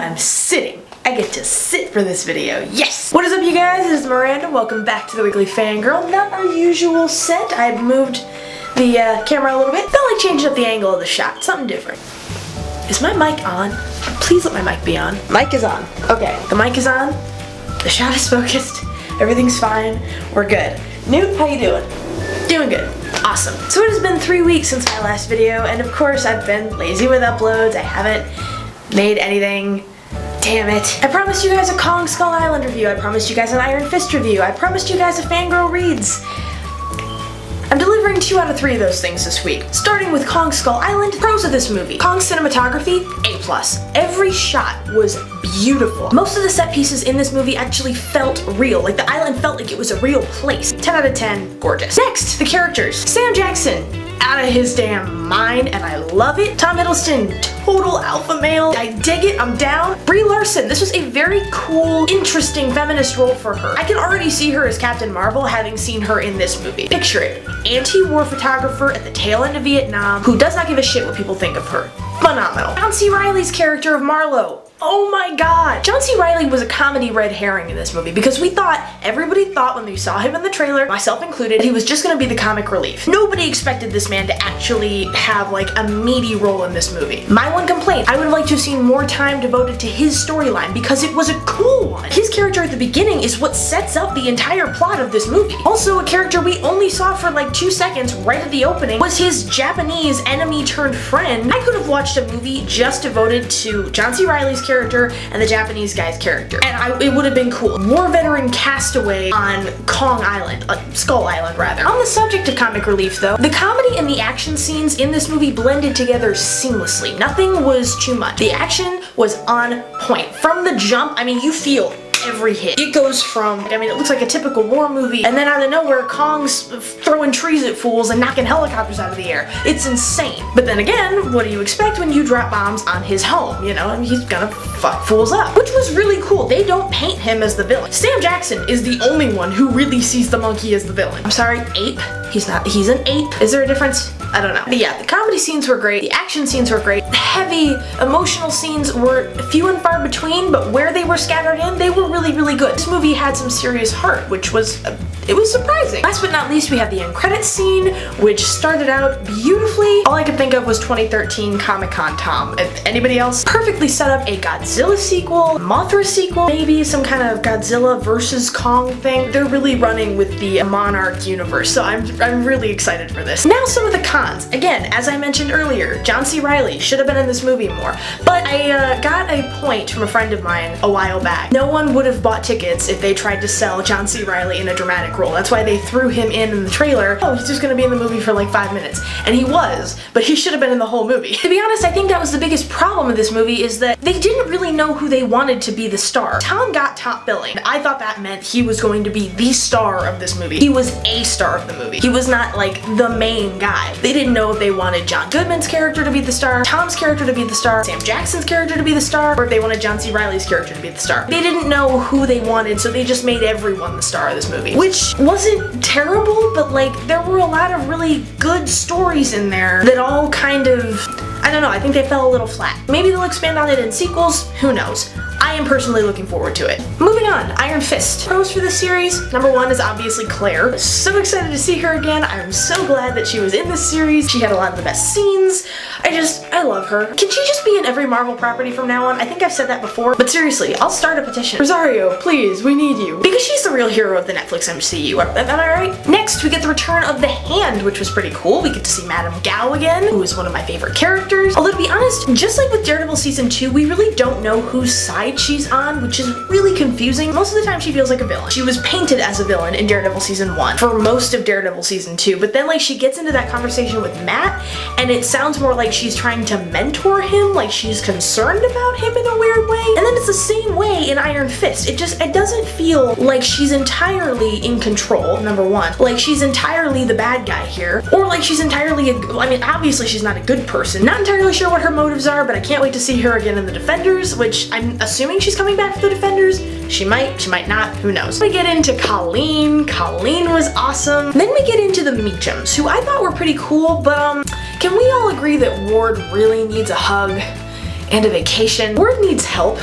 I'm sitting. I get to sit for this video. Yes! What is up, you guys? It is Miranda. Welcome back to the Weekly Fangirl. Not our usual set. I've moved the camera a little bit. Felt like changing up the angle of the shot. Something different. Is my mic on? Please let my mic be on. Mic is on. Okay, the mic is on. The shot is focused. Everything's fine. We're good. Newt, how you doing? Doing good. Awesome. So it has been 3 weeks since my last video, and of course I've been lazy with uploads. I haven't made anything. Damn it. I promised you guys a Kong Skull Island review. I promised you guys an Iron Fist review. I promised you guys a Fangirl Reads. I'm delivering 2 out of 3 of those things this week. Starting with Kong Skull Island. Pros of this movie. Kong's cinematography, A+. Every shot was beautiful. Most of the set pieces in this movie actually felt real. Like the island felt like it was a real place. 10 out of 10, gorgeous. Next, the characters. Sam Jackson, out of his damn mind, and I love it. Tom Hiddleston, total alpha male. I dig it, I'm down. Brie Larson, this was a very cool, interesting feminist role for her. I can already see her as Captain Marvel, having seen her in this movie. Picture it, anti-war photographer at the tail end of Vietnam who does not give a shit what people think of her. Phenomenal. John C. Reilly's character of Marlowe. Oh my god! John C. Reilly was a comedy red herring in this movie because everybody thought when they saw him in the trailer, myself included, he was just gonna be the comic relief. Nobody expected this man to actually have like a meaty role in this movie. My one complaint, I would have liked to have seen more time devoted to his storyline because it was a cool one. His character at the beginning is what sets up the entire plot of this movie. Also, a character we only saw for like 2 seconds right at the opening was his Japanese enemy turned friend. I could have watched a movie just devoted to John C. Reilly's character and the Japanese guy's character, and it would have been cool. War veteran castaway on Kong Island, Skull Island rather. On the subject of comic relief though, the comedy and the action scenes in this movie blended together seamlessly. Nothing was too much. The action was on point. From the jump, I mean, you feel every hit. It goes from, I mean, it looks like a typical war movie, and then out of nowhere, Kong's throwing trees at fools and knocking helicopters out of the air. It's insane. But then again, what do you expect when you drop bombs on his home? You know, and he's gonna fuck fools up. Which was really cool. They don't paint him as the villain. Sam Jackson is the only one who really sees the monkey as the villain. I'm sorry, ape? He's not, he's an ape. Is there a difference? I don't know. But yeah, the comedy scenes were great, the action scenes were great, the heavy emotional scenes were few and far between, but where they were scattered in, they were really, really good. This movie had some serious heart, which was, it was surprising. Last but not least, we had the end credits scene, which started out beautifully. All I could think of was 2013 Comic-Con Tom. Anybody else? Perfectly set up a Godzilla sequel, Mothra sequel, maybe some kind of Godzilla versus Kong thing. They're really running with the Monarch universe, so I'm really excited for this. Now some of the cons. Again, as I mentioned earlier, John C. Reilly should have been in this movie more, but I got a point from a friend of mine a while back. No one would have bought tickets if they tried to sell John C. Reilly in a dramatic role. That's why they threw him in the trailer. Oh, he's just gonna be in the movie for like 5 minutes. And he was, but he should have been in the whole movie. To be honest, I think that was the biggest problem with this movie, is that they didn't really know who they wanted to be the star. Tom got top billing. I thought that meant he was going to be the star of this movie. He was a star of the movie. He was not like the main guy. They didn't know if they wanted John Goodman's character to be the star, Tom's character to be the star, Sam Jackson's character to be the star, or if they wanted John C. Reilly's character to be the star. They didn't know who they wanted, so they just made everyone the star of this movie. Which wasn't terrible, but like, there were a lot of really good stories in there that all kind of, I don't know, I think they fell a little flat. Maybe they'll expand on it in sequels, who knows. I am personally looking forward to it. Moving on, Iron Fist. Pros for this series, number 1 is obviously Claire. So excited to see her again. I'm so glad that she was in this series. She had a lot of the best scenes. I love her. Can she just be in every Marvel property from now on? I think I've said that before, but seriously, I'll start a petition. Rosario, please, we need you. Because she's the real hero of the Netflix MCU, am I right? Next, we get the return of the Hand, which was pretty cool. We get to see Madame Gao again, who is one of my favorite characters. Although to be honest, just like with Daredevil Season 2, we really don't know whose side she's on, which is really confusing. Most of the time she feels like a villain. She was painted as a villain in Daredevil Season 1 for most of Daredevil Season 2, but then like she gets into that conversation with Matt, and it sounds more like she's trying to mentor him, like she's concerned about him in a weird way. And then it's the same way in Iron Fist. It doesn't feel like she's entirely in control, number 1. Like she's entirely the bad guy here, or like she's entirely I mean, obviously she's not a good person. Not entirely sure what her motives are, but I can't wait to see her again in the Defenders, which I'm assuming she's coming back for the Defenders. She might not, who knows. We get into Colleen. Colleen was awesome. Then we get into the Meachums, who I thought were pretty cool, but can we all agree that Ward really needs a hug? and a vacation. Ward needs help.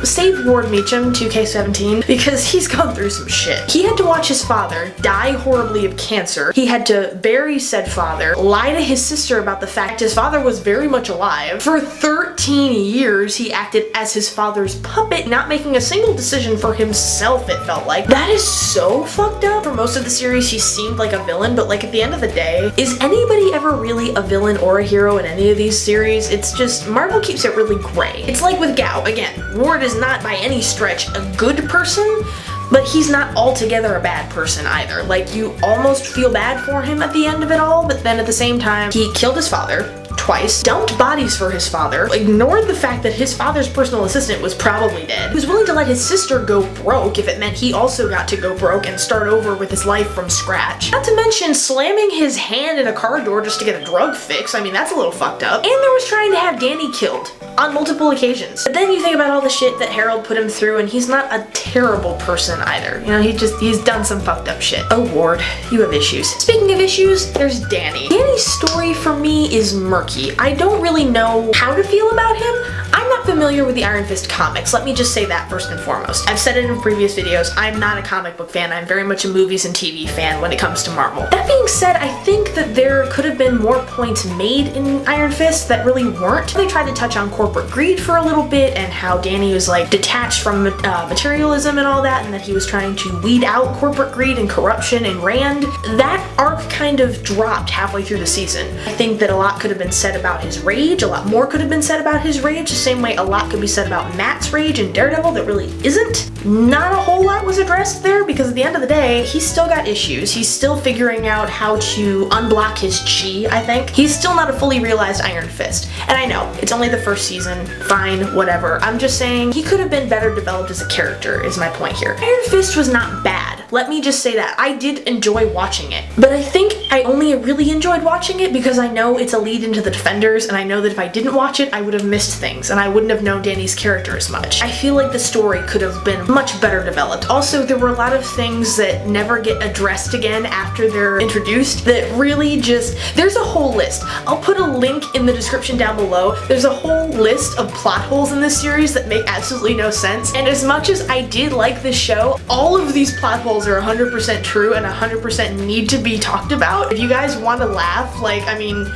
Save Ward Meacham, 2K17, because he's gone through some shit. He had to watch his father die horribly of cancer. He had to bury said father, lie to his sister about the fact his father was very much alive. For 13 years, he acted as his father's puppet, not making a single decision for himself, it felt like. That is so fucked up. For most of the series, he seemed like a villain, but like at the end of the day, is anybody ever really a villain or a hero in any of these series? It's just, Marvel keeps it really gray. It's like with Gao, again, Ward is not by any stretch a good person, but he's not altogether a bad person either. Like, you almost feel bad for him at the end of it all, but then at the same time, he killed his father twice, dumped bodies for his father, ignored the fact that his father's personal assistant was probably dead. He was willing to let his sister go broke if it meant he also got to go broke and start over with his life from scratch. Not to mention slamming his hand in a car door just to get a drug fix. I mean, that's a little fucked up. And there was trying to have Danny killed on multiple occasions. But then you think about all the shit that Harold put him through, and he's not a terrible person either. You know, he's done some fucked up shit. Oh, Ward, you have issues. Speaking of issues, there's Danny. Danny's story for me is murky. I don't really know how to feel about him. I'm not familiar with the Iron Fist comics. Let me just say that first and foremost. I've said it in previous videos, I'm not a comic book fan. I'm very much a movies and TV fan when it comes to Marvel. That being said, I think that there could have been more points made in Iron Fist that really weren't. They tried to touch on corporate greed for a little bit and how Danny was like detached from materialism and all that, and that he was trying to weed out corporate greed and corruption and Rand. That arc kind of dropped halfway through the season. I think that a lot could have been said about his rage, a lot more could have been said about his rage, the same way a lot could be said about Matt's rage and Daredevil that really isn't. Not a whole lot was addressed there because at the end of the day, he's still got issues. He's still figuring out how to unblock his chi, I think. He's still not a fully realized Iron Fist. And I know, it's only the first season, fine, whatever. I'm just saying, he could have been better developed as a character, is my point here. Iron Fist was not bad. Let me just say that. I did enjoy watching it. But I think I only really enjoyed watching it because I know it's a lead into the Defenders, and I know that if I didn't watch it, I would have missed things, and I wouldn't have known Danny's character as much. I feel like the story could have been much better developed. Also, there were a lot of things that never get addressed again after they're introduced that really just, there's a whole list. I'll put a link in the description down below. There's a whole list of plot holes in this series that make absolutely no sense, and as much as I did like this show, all of these plot holes are 100% true and 100% need to be talked about. If you guys want to laugh, like, I mean,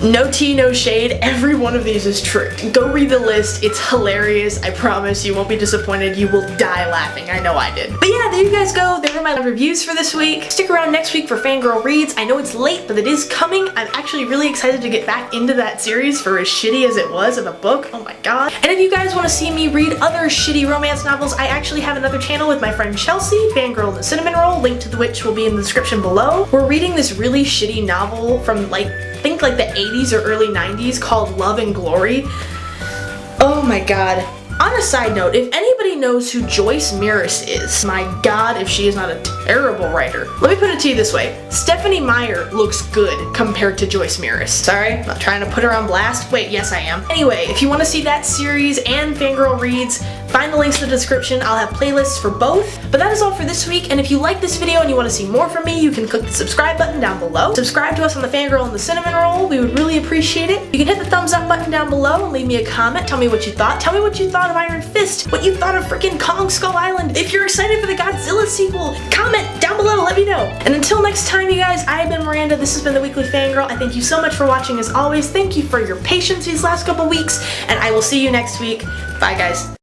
no tea, no shade, every one of these is true. Go read the list, it's hilarious, I promise you won't be disappointed, you will die laughing, I know I did. But yeah, there you guys go, there were my reviews for this week. Stick around next week for Fangirl Reads. I know it's late, but it is coming. I'm actually really excited to get back into that series for as shitty as it was of a book, oh my god. And if you guys want to see me read other shitty romance novels, I actually have another channel with my friend Chelsea, Fangirl and the Cinnamon Roll, link to which will be in the description below. We're reading this really shitty novel from like, I think like the 80s or early 90s called Love and Glory. Oh my god. On a side note, if anybody knows who Joyce Mears is, my god, if she is not a terrible writer. Let me put it to you this way. Stephanie Meyer looks good compared to Joyce Mears. Sorry, I'm not trying to put her on blast. Wait, yes I am. Anyway, if you want to see that series and Fangirl Reads, find the links in the description. I'll have playlists for both. But that is all for this week, and if you like this video and you want to see more from me, you can click the subscribe button down below. Subscribe to us on the Fangirl and the Cinnamon Roll. We would really appreciate it. You can hit the thumbs up button down below and leave me a comment. Tell me what you thought. Tell me what you thought of Iron Fist, what you thought of freaking Kong Skull Island. If you're excited for the Godzilla sequel, comment down below, let me know. And until next time, you guys, I've been Miranda. This has been the Weekly Fangirl. I thank you so much for watching as always. Thank you for your patience these last couple weeks, and I will see you next week. Bye, guys.